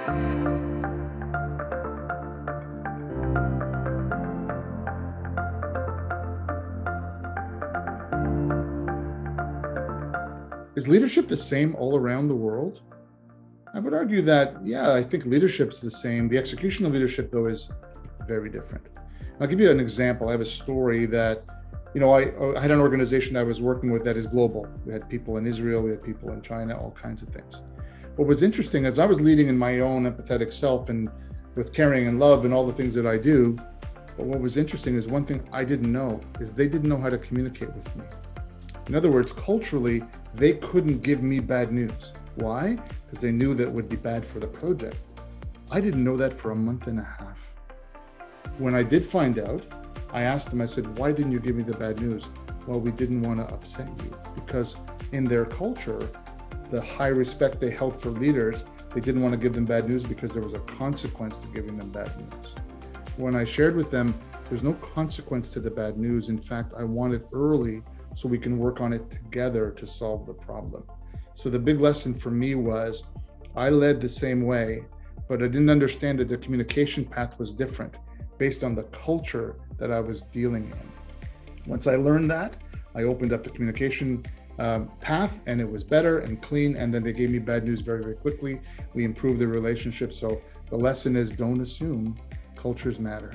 Is leadership the same all around the world? I would argue that, yeah, I think leadership's the same. The execution of leadership, though, is very different. I'll give you an example. I have a story that, I had an organization that I was working with that is global. We had people in Israel, we had people in China, all kinds of things. What was interesting is I was leading in my own empathetic self and with caring and love and all the things that I do. But what was interesting is one thing I didn't know is they didn't know how to communicate with me. In other words, culturally, they couldn't give me bad news. Why? Because they knew that it would be bad for the project. I didn't know that for a month and a half. When I did find out, I asked them, I said, why didn't you give me the bad news? Well, we didn't want to upset you, because in their culture, the high respect they held for leaders, they didn't want to give them bad news because there was a consequence to giving them bad news. When I shared with them, there's no consequence to the bad news. In fact, I want it early so we can work on it together to solve the problem. So the big lesson for me was I led the same way, but I didn't understand that the communication path was different based on the culture that I was dealing in. Once I learned that, I opened up the communication path, and it was better and clean. And then they gave me bad news very, very quickly. We improved the relationship. So the lesson is, don't assume, cultures matter.